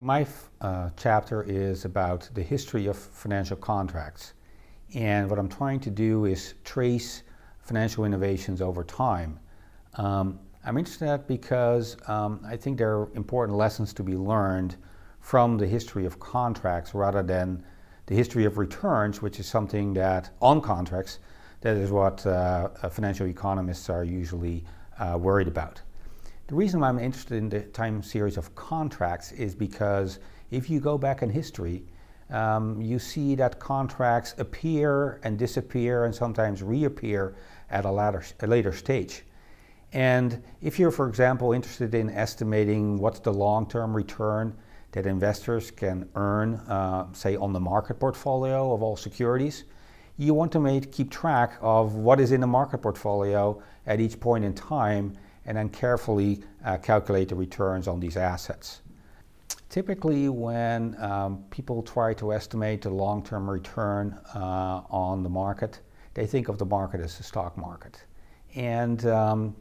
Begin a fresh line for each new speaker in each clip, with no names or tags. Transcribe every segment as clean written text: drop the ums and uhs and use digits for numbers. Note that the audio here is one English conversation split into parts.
My chapter is about the history of financial contracts. And what I'm trying to do is trace financial innovations over time. I'm interested in that because I think there are important lessons to be learned from the history of contracts rather than the history of returns, which is something that, on contracts, that is what financial economists are usually worried about. The reason why I'm interested in the time series of contracts is because if you go back in history, you see that contracts appear and disappear and sometimes reappear at a later stage. And if you're, for example, interested in estimating what's the long-term return that investors can earn, say, on the market portfolio of all securities, you want to keep track of what is in the market portfolio at each point in time and then carefully calculate the returns on these assets. Typically, when people try to estimate the long-term return on the market, they think of the market as the stock market. And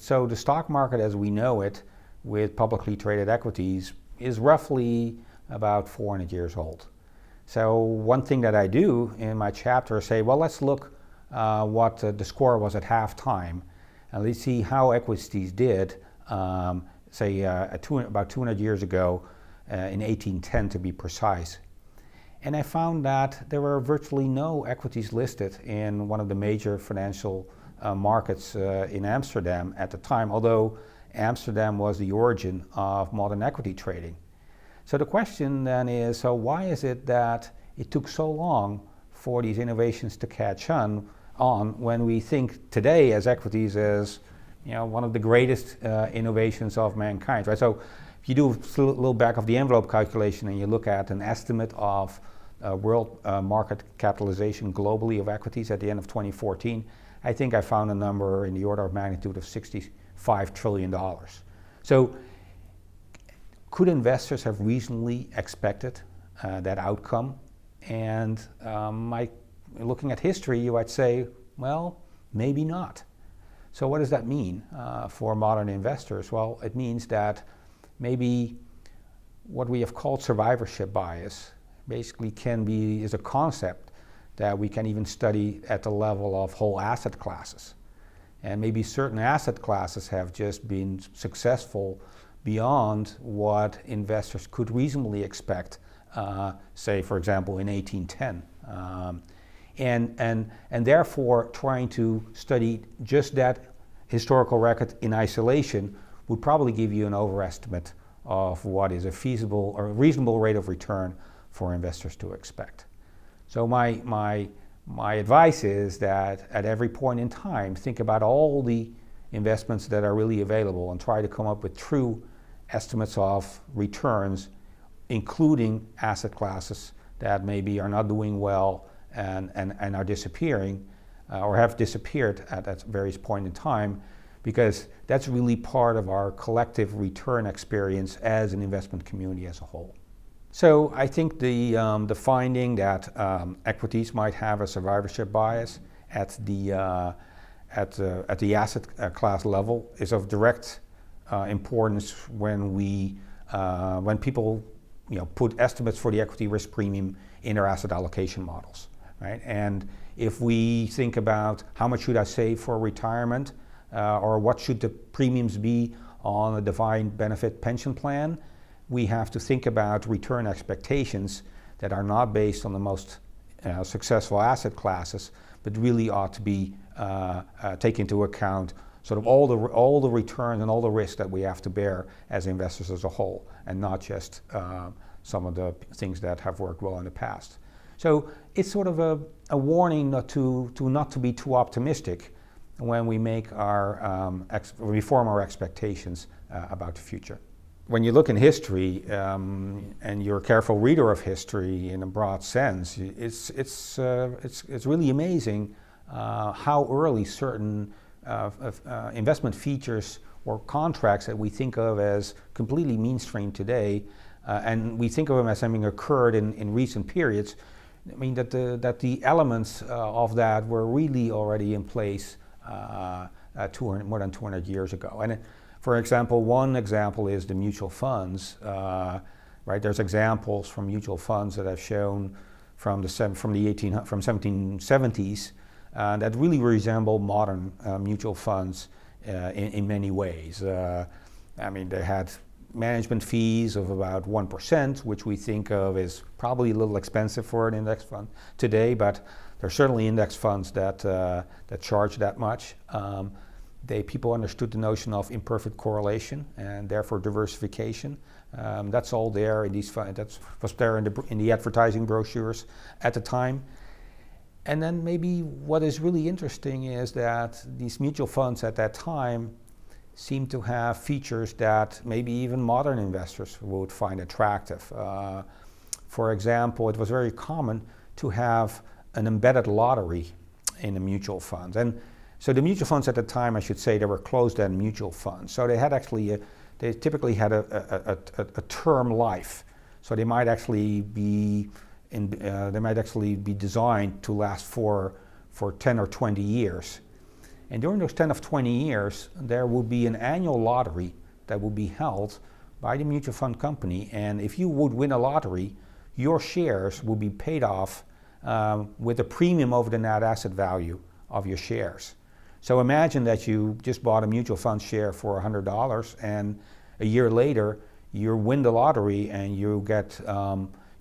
so the stock market as we know it with publicly traded equities is roughly about 400 years old. So one thing that I do in my chapter is say, well, let's look what the score was at halftime. And let's see how equities did, say about 200 years ago, in 1810 to be precise. And I found that there were virtually no equities listed in one of the major financial markets in Amsterdam at the time, although Amsterdam was the origin of modern equity trading. So the question then is, so why is it that it took so long for these innovations to catch on when we think today as equities as one of the greatest innovations of mankind, right? So if you do a little back of the envelope calculation and you look at an estimate of world market capitalization globally of equities at the end of 2014, I think I found a number in the order of magnitude of $65 trillion. So could investors have reasonably expected that outcome? And looking at history, you might say, well, maybe not. So what does that mean for modern investors? Well, it means that maybe what we have called survivorship bias basically is a concept that we can even study at the level of whole asset classes. And maybe certain asset classes have just been successful beyond what investors could reasonably expect, say, for example, in 1810. And therefore, trying to study just that historical record in isolation would probably give you an overestimate of what is a feasible or reasonable rate of return for investors to expect. So my advice is that at every point in time, think about all the investments that are really available and try to come up with true estimates of returns, including asset classes that maybe are not doing well and are disappearing or have disappeared at that various point in time, because that's really part of our collective return experience as an investment community as a whole. So I think the finding that equities might have a survivorship bias at the asset class level is of direct importance when people put estimates for the equity risk premium in their asset allocation models, right? And if we think about how much should I save for retirement, or what should the premiums be on a defined benefit pension plan, we have to think about return expectations that are not based on the most successful asset classes, but really ought to be take into account sort of all the returns and all the risks that we have to bear as investors as a whole, and not just some of the things that have worked well in the past. So it's sort of a warning not to be too optimistic when we make we form our expectations about the future. When you look in history, and you're a careful reader of history in a broad sense, it's really amazing how early certain investment features or contracts that we think of as completely mainstream today, and we think of them as having occurred in recent periods. I mean that the elements of that were really already in place more than 200 years ago. And for example, one example is the mutual funds right? There's examples from mutual funds that I've shown from the 1770s that really resemble modern mutual funds in many ways. I mean, they had management fees of about 1%, which we think of as probably a little expensive for an index fund today, but there are certainly index funds that charge that much. People understood the notion of imperfect correlation and therefore diversification. That's all there in these funds. That was there in the advertising brochures at the time. And then maybe what is really interesting is that these mutual funds at that time seem to have features that maybe even modern investors would find attractive. For example, it was very common to have an embedded lottery in the mutual funds. And so the mutual funds at the time, I should say, they were closed-end mutual funds. So they had actually, they typically had a term life. So they might actually be designed to last for 10 or 20 years. And during those 10 or 20 years, there would be an annual lottery that would be held by the mutual fund company. And if you would win a lottery, your shares would be paid off with a premium over the net asset value of your shares. So imagine that you just bought a mutual fund share for $100, and a year later you win the lottery and you get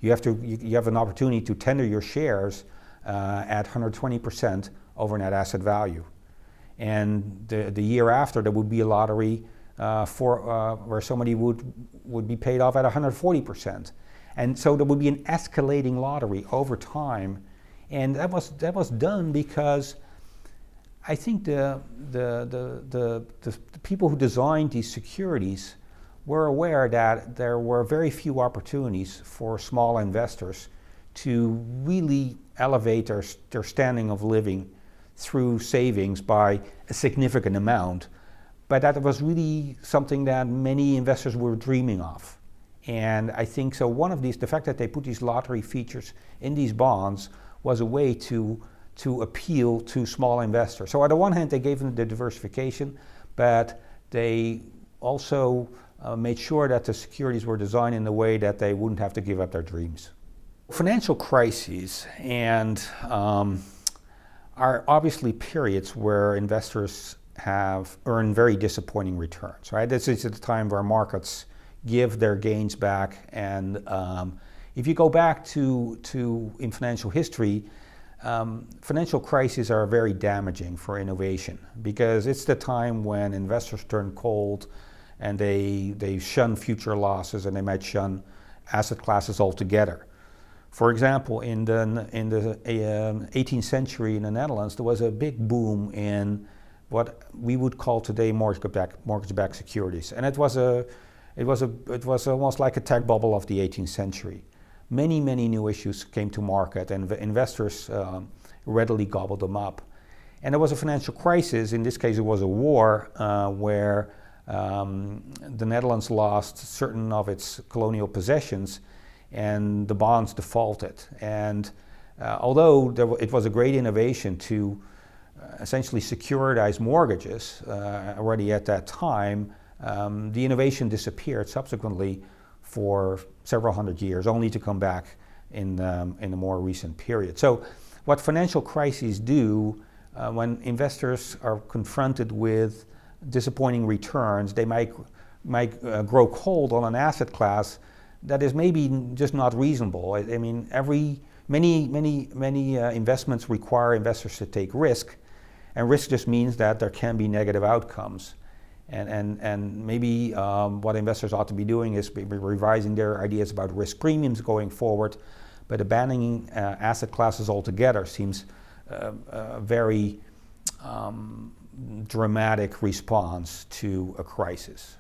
you have an opportunity to tender your shares at 120% over net asset value. And the year after, there would be a lottery where somebody would be paid off at 140%. And so there would be an escalating lottery over time. And that was done because I think the people who designed these securities were aware that there were very few opportunities for small investors to really elevate their standing of living through savings by a significant amount, but that was really something that many investors were dreaming of. And I think so the fact that they put these lottery features in these bonds was a way to appeal to small investors. So on the one hand, they gave them the diversification, but they also made sure that the securities were designed in a way that they wouldn't have to give up their dreams. Financial crises are obviously periods where investors have earned very disappointing returns, right? This is at the time where markets give their gains back, and if you go back to in financial history, financial crises are very damaging for innovation because it's the time when investors turn cold and they shun future losses and they might shun asset classes altogether. For example, in the 18th century in the Netherlands, there was a big boom in what we would call today mortgage-backed securities, and it was almost like a tech bubble of the 18th century. Many new issues came to market, and investors readily gobbled them up. And there was a financial crisis. In this case, it was a war where the Netherlands lost certain of its colonial possessions, and the bonds defaulted. And although it was a great innovation to essentially securitize mortgages already at that time, the innovation disappeared subsequently for several hundred years, only to come back in a more recent period. So what financial crises do, when investors are confronted with disappointing returns, they might grow cold on an asset class that is maybe just not reasonable. I mean, many investments require investors to take risk, and risk just means that there can be negative outcomes. And maybe what investors ought to be doing is revising their ideas about risk premiums going forward, but abandoning asset classes altogether seems a very dramatic response to a crisis.